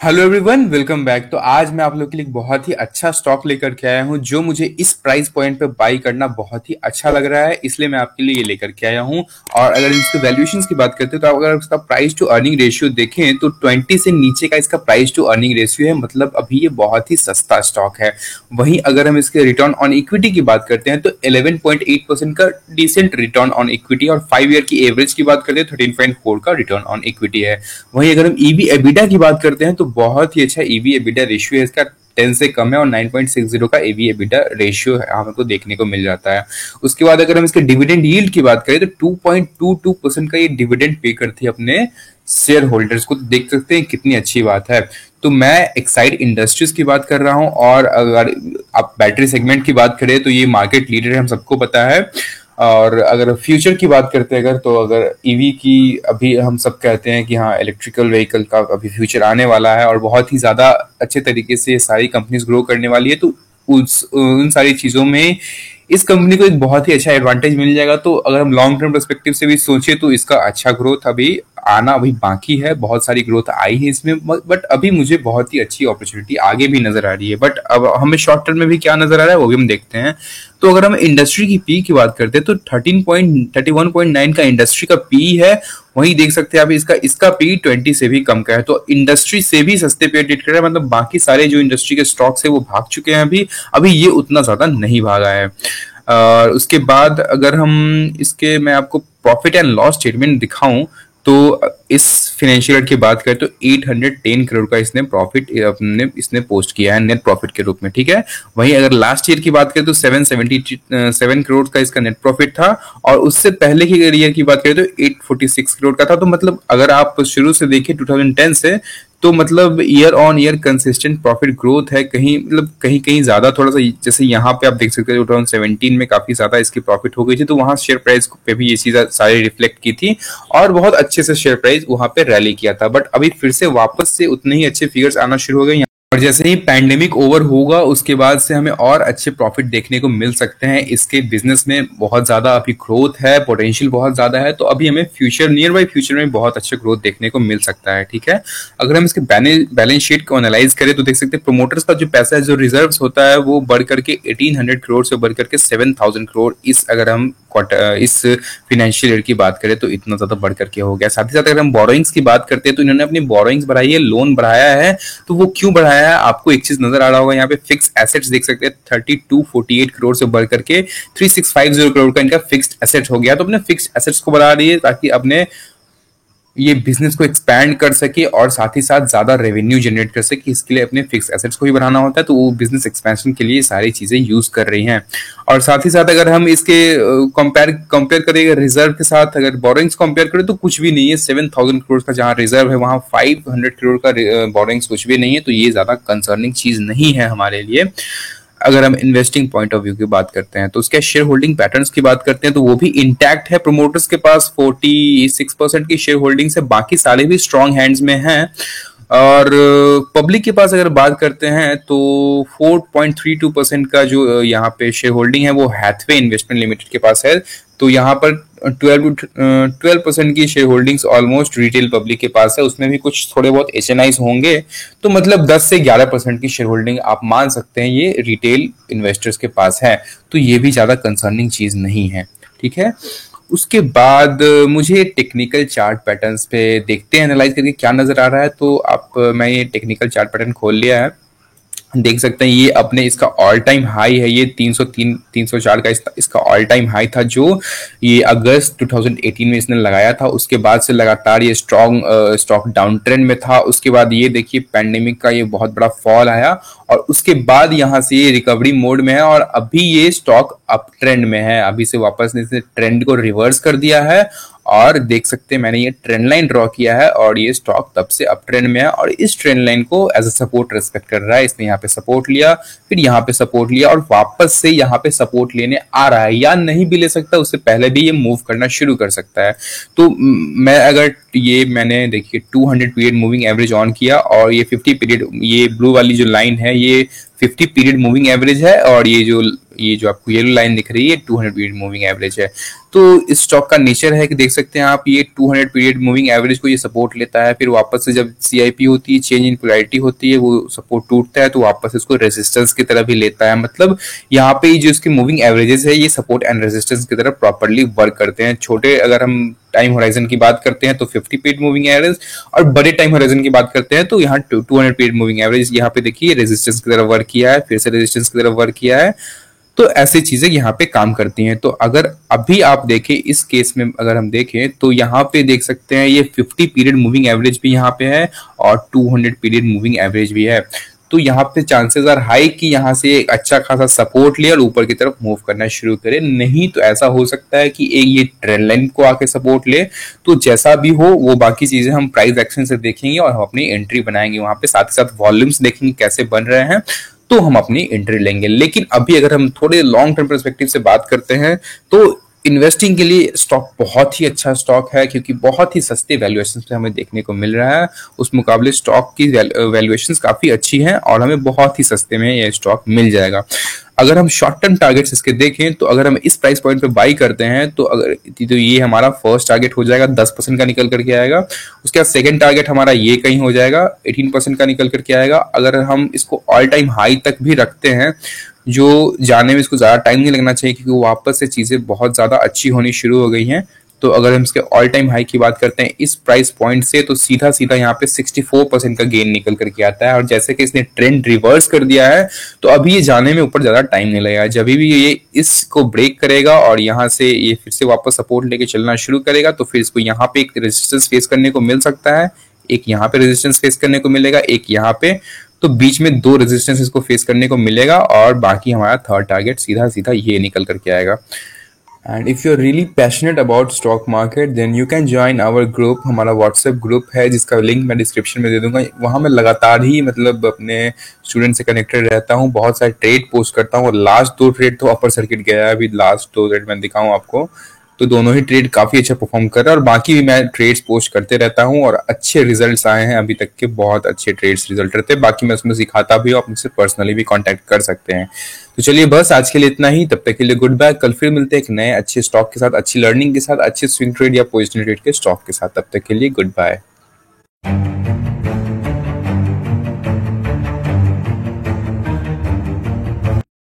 Hello everyone, welcome back. तो आज मैं आप लोग के लिए एक बहुत ही अच्छा स्टॉक लेकर के आया हूं जो मुझे इस प्राइस पॉइंट पे बाई करना बहुत ही अच्छा लग रहा है, इसलिए मैं आपके लिए ये लेकर के आया हूं। और अगर इसके वैल्यूएशंस की बात करते हैं तो अगर इसका प्राइस टू अर्निंग रेशियो देखें तो 20 से नीचे का इसका प्राइस टू अर्निंग रेशियो है, मतलब अभी ये बहुत ही सस्ता स्टॉक है। वहीं अगर हम इसके रिटर्न ऑन इक्विटी की बात करते हैं तो 11.8% का डिसेंट रिटर्न ऑन इक्विटी और 5 ईयर की एवरेज की बात करते हैं 13.4 का रिटर्न ऑन इक्विटी है। वहीं अगर हम ईवी एबिडा की बात करते हैं तो बहुत ही अच्छा ईवी एबिडा रेशियो है इसका, 10 से कम है और 9.60 का ईवी एबिडा रेशियो हमको देखने को मिल जाता है। उसके बाद अगर हम इसके डिविडेंड यील्ड की बात करें तो 2.22% का ये डिविडेंड पे करती है अपने शेयर होल्डर्स को, तो देख सकते हैं कितनी अच्छी बात है। तो मैं एक्साइड इंडस्ट्रीज की बात कर रहा हूं, और अगर आप बैटरी सेगमेंट की बात करें तो ये मार्केट लीडर है, हम सबको पता है। और अगर फ्यूचर की बात करते हैं अगर ईवी की, अभी हम सब कहते हैं कि हाँ इलेक्ट्रिकल व्हीकल का अभी फ्यूचर आने वाला है और बहुत ही ज्यादा अच्छे तरीके से सारी कंपनीज ग्रो करने वाली है, तो उन सारी चीजों में इस कंपनी को एक बहुत ही अच्छा एडवांटेज मिल जाएगा। तो अगर हम लॉन्ग टर्म पर्सपेक्टिव से भी सोचे तो इसका अच्छा ग्रोथ अभी बाकी है, बहुत सारी ग्रोथ आई है इसमें, बट अभी मुझे बहुत ही अच्छी अपॉर्चुनिटी आगे भी नजर आ रही है। बट अब हमें शॉर्ट टर्म में भी क्या नजर आ रहा है वो भी हम देखते हैं। तो अगर हम इंडस्ट्री की पी की बात करते हैं तो 31.9 का इंडस्ट्री का पी है। वहीं देख सकते हैं आप इसका इसका पी 20 से भी कम का है, तो इंडस्ट्री से भी सस्ते पे ट्रेड कर रहा है। मतलब बाकी सारे जो इंडस्ट्री के स्टॉक्स है वो भाग चुके हैं, अभी अभी ये उतना ज्यादा नहीं भागा है। और उसके बाद अगर हम इसके मैं आपको प्रॉफिट एंड लॉस स्टेटमेंट दिखाऊं तो इस फाइनेंशियल ईयर की बात करें तो 810 करोड़ का इसने प्रॉफिट अपने इसने पोस्ट किया है नेट प्रॉफिट के रूप में, ठीक है। वहीं अगर लास्ट ईयर की बात करें तो 777 करोड़ का इसका नेट प्रॉफिट था, और उससे पहले की ईयर की बात करें तो 846 करोड़ का था। तो मतलब अगर आप शुरू से देखें 2010 से, तो मतलब year on year consistent profit growth है। कहीं मतलब कहीं कहीं ज्यादा थोड़ा सा, जैसे यहाँ पे आप देख सकते हैं 2017 में काफी ज्यादा इसकी प्रॉफिट हो गई थी, तो वहां शेयर प्राइस पे भी ये चीजें सारी रिफ्लेक्ट की थी और बहुत अच्छे से शेयर प्राइस वहां पे रैली किया था। बट अभी फिर से वापस से उतने ही अच्छे फिगर्स आना शुरू हो गए, और जैसे ही पैंडेमिक ओवर होगा उसके बाद से हमें और अच्छे प्रॉफिट देखने को मिल सकते हैं। इसके बिजनेस में बहुत ज्यादा अभी ग्रोथ है, पोटेंशियल बहुत ज्यादा है, तो अभी हमें फ्यूचर नियर बाई फ्यूचर में बहुत अच्छा ग्रोथ देखने को मिल सकता है, ठीक है। अगर हम इसके बैलेंस शीट को एनालाइज करें तो देख सकते हैं प्रोमोटर्स का जो पैसा है, जो रिजर्व होता है, वो बढ़ करके 1800 करोड़ से बढ़ करके 7000 करोड़ इस अगर हम इस फाइनेंशियल ईयर की बात करें तो इतना ज्यादा बढ़ करके हो गया। साथ ही साथ अगर हम बोरोइंग्स की बात करते हैं तो इन्होंने अपनी बोरोइंग्स बढ़ाई है, लोन बढ़ाया है। तो वो क्यों बढ़ाया है, आपको एक चीज नजर आ रहा होगा, यहाँ पे फिक्स एसेट्स देख सकते हैं 3248 करोड़ से बढ़ करके 3650 करोड़ का इनका फिक्स्ड एसेट हो गया। तो अपने फिक्स्ड एसेट्स को बढ़ा रही है ताकि अपने ये बिजनेस को एक्सपैंड कर सके और साथ ही साथ ज्यादा रेवेन्यू जनरेट कर सके। इसके लिए अपने फिक्स एसेट्स को भी बढ़ाना होता है, तो वो बिजनेस एक्सपेंशन के लिए सारी चीजें यूज कर रही हैं। और साथ ही साथ अगर हम इसके कंपेयर करें रिजर्व के साथ, अगर बोरोइंग्स कंपेयर करें तो कुछ भी नहीं है। 7000 करोड़ का जहां रिजर्व है वहां 500 करोड़ का बोरोइंग्स कुछ भी नहीं है, तो ये ज्यादा कंसर्निंग चीज नहीं है हमारे लिए। अगर हम इन्वेस्टिंग पॉइंट ऑफ व्यू की बात करते हैं तो उसके शेयर होल्डिंग पैटर्न्स की बात करते हैं तो वो भी इंटैक्ट है। प्रोमोटर्स के पास 46% की शेयर होल्डिंग्स है, बाकी सारे भी स्ट्रॉन्ग हैंड्स में हैं। और पब्लिक के पास अगर बात करते हैं तो 4.32% का जो यहाँ पे शेयर होल्डिंग है वो हैथवे इन्वेस्टमेंट लिमिटेड के पास है। तो यहाँ पर 12% की share holdings almost retail public के पास है, उसमें भी कुछ थोड़े बहुत एचएनआईज होंगे। तो मतलब 10 से 11% की शेयर होल्डिंग आप मान सकते हैं ये रिटेल इन्वेस्टर्स के पास है, तो ये भी ज्यादा कंसर्निंग चीज नहीं है, ठीक है। उसके बाद मुझे टेक्निकल चार्ट पैटर्न्स पे देखते हैं एनालाइज करके क्या नजर आ रहा है। तो मैं ये टेक्निकल चार्ट पैटर्न खोल लिया है, देख सकते हैं ये अपने इसका ऑल टाइम हाई है, ये 303 304 का इसका ऑल टाइम हाई था जो ये अगस्त 2018 में इसने लगाया था। उसके बाद से लगातार ये स्टॉक डाउन ट्रेंड में था। उसके बाद ये देखिए पैंडेमिक का ये बहुत बड़ा फॉल आया और उसके बाद यहाँ से ये रिकवरी मोड में है और अभी ये स्टॉक अप ट्रेंड में है। अभी से वापस ने ट्रेंड को रिवर्स कर दिया है और देख सकते हैं मैंने ये ट्रेंड लाइन ड्रॉ किया है और ये स्टॉक तब से अप ट्रेंड में है और इस ट्रेंड लाइन को एज अ सपोर्ट रेस्पेक्ट कर रहा है। इसने यहाँ पे सपोर्ट लिया, फिर यहाँ पे सपोर्ट लिया और वापस से यहाँ पे सपोर्ट लेने आ रहा है, या नहीं भी ले सकता, उससे पहले भी ये मूव करना शुरू कर सकता है। तो मैं अगर ये मैंने देखिए 200 पीरियड मूविंग एवरेज ऑन किया और ये 50 पीरियड, ये ब्लू वाली जो लाइन है ये 50 पीरियड मूविंग एवरेज है और ये जो ये जो आपको येलो लाइन दिख रही है 200 पीरियड मूविंग एवरेज है। तो इस स्टॉक का नेचर है कि देख सकते हैं आप, ये 200 पीरियड मूविंग एवरेज को ये सपोर्ट लेता है, फिर वापस से जब सीआईपी होती है, चेंज इन पोलैरिटी होती है, वो सपोर्ट टूटता है तो वापस इसको रेजिस्टेंस की तरफ ही लेता है। मतलब यहाँ पे जो इसके मूविंग एवरेजेस है ये सपोर्ट एंड रेजिस्टेंस की तरफ प्रॉपर्ली वर्क करते हैं। छोटे अगर हम टाइम होराइजन की बात करते हैं तो 50 पीरियड मूविंग एवरेज, और बड़े टाइम होराइजन की बात करते हैं तो यहाँ 200 पीरियड मूविंग एवरेज यहाँ पे देखिए रेजिस्टेंस की तरफ वर्क किया है, फिर से रेजिस्टेंस की तरफ वर्क किया है। तो ऐसी चीजें यहाँ पे काम करती हैं। तो अगर अभी आप देखें इस केस में अगर हम देखें तो यहाँ पे देख सकते हैं ये 50 पीरियड मूविंग एवरेज भी यहाँ पे है और 200 पीरियड मूविंग एवरेज भी है। तो यहाँ पे चांसेस आर हाई कि यहाँ से एक अच्छा खासा सपोर्ट ले और ऊपर की तरफ मूव करना शुरू करे। नहीं तो ऐसा हो सकता है कि एक ये ट्रेंड लाइन को आके सपोर्ट ले। तो जैसा भी हो वो बाकी चीजें हम प्राइस एक्शन से देखेंगे और हम अपनी एंट्री बनाएंगे वहां पे, साथ ही साथ वॉल्यूम्स देखेंगे कैसे बन रहे हैं, तो हम अपनी एंट्री लेंगे। लेकिन अभी अगर हम थोड़े लॉन्ग टर्म पर्सपेक्टिव से बात करते हैं तो इन्वेस्टिंग के लिए स्टॉक बहुत ही अच्छा स्टॉक है, क्योंकि बहुत ही सस्ते वैल्यूएशन पे हमें देखने को मिल रहा है। उस मुकाबले स्टॉक की वैल्यूएशन काफी अच्छी है और हमें बहुत ही सस्ते में यह स्टॉक मिल जाएगा। अगर हम शॉर्ट टर्म टारगेट्स इसके देखें तो अगर हम इस प्राइस पॉइंट पे बाई करते हैं तो ये हमारा फर्स्ट टारगेट हो जाएगा 10% का निकल करके आएगा। उसके बाद सेकंड टारगेट हमारा ये कहीं हो जाएगा 18% का निकल करके आएगा। अगर हम इसको ऑल टाइम हाई तक भी रखते हैं, जो जाने में इसको ज्यादा टाइम नहीं लगना चाहिए क्योंकि वो वापस से चीजें बहुत ज्यादा अच्छी होनी शुरू हो गई हैं। तो अगर हम इसके ऑल टाइम हाई की बात करते हैं इस प्राइस पॉइंट से तो सीधा सीधा यहाँ पे 64% का गेन निकल करके आता है। और जैसे कि इसने ट्रेंड रिवर्स कर दिया है तो अभी ये जाने में ऊपर ज्यादा टाइम नहीं लगेगा। जब भी ये इसको ब्रेक करेगा और यहाँ से ये फिर से वापस सपोर्ट लेके चलना शुरू करेगा तो फिर इसको यहाँ पे एक रेजिस्टेंस फेस करने को मिल सकता है, एक यहाँ पे रेजिस्टेंस फेस करने को मिलेगा, एक यहाँ पे। तो बीच में दो रेजिस्टेंस इसको फेस करने को मिलेगा और बाकी हमारा थर्ड टारगेट सीधा सीधा ये निकल करके आएगा। And if you are really passionate about stock market then you can join our group. हमारा व्हाट्सएप ग्रुप है जिसका लिंक मैं डिस्क्रिप्शन में दे दूंगा। वहाँ मैं लगातार ही मतलब अपने स्टूडेंट से कनेक्टेड रहता हूँ, बहुत सारे ट्रेड पोस्ट करता हूँ और लास्ट 2 ट्रेड तो अपर सर्किट गया है। अभी लास्ट 2 ट्रेड मैं दिखाऊँ आपको तो दोनों ही ट्रेड काफी अच्छा परफॉर्म कर रहा है और बाकी भी मैं ट्रेड्स पोस्ट करते रहता हूँ और अच्छे रिजल्ट्स आए हैं अभी तक के, बहुत अच्छे ट्रेड्स रिजल्ट रहते हैं। बाकी मैं उसमें सिखाता भी हूँ, आप मुझसे पर्सनली भी कांटेक्ट कर सकते हैं। तो चलिए बस आज के लिए इतना ही, तब तक के लिए गुड बाय। कल फिर मिलते हैं एक नए अच्छे स्टॉक के साथ, अच्छी लर्निंग के साथ, अच्छे स्विंग ट्रेड या पोजिशनल ट्रेड के स्टॉक के साथ। तब तक के लिए गुड बाय।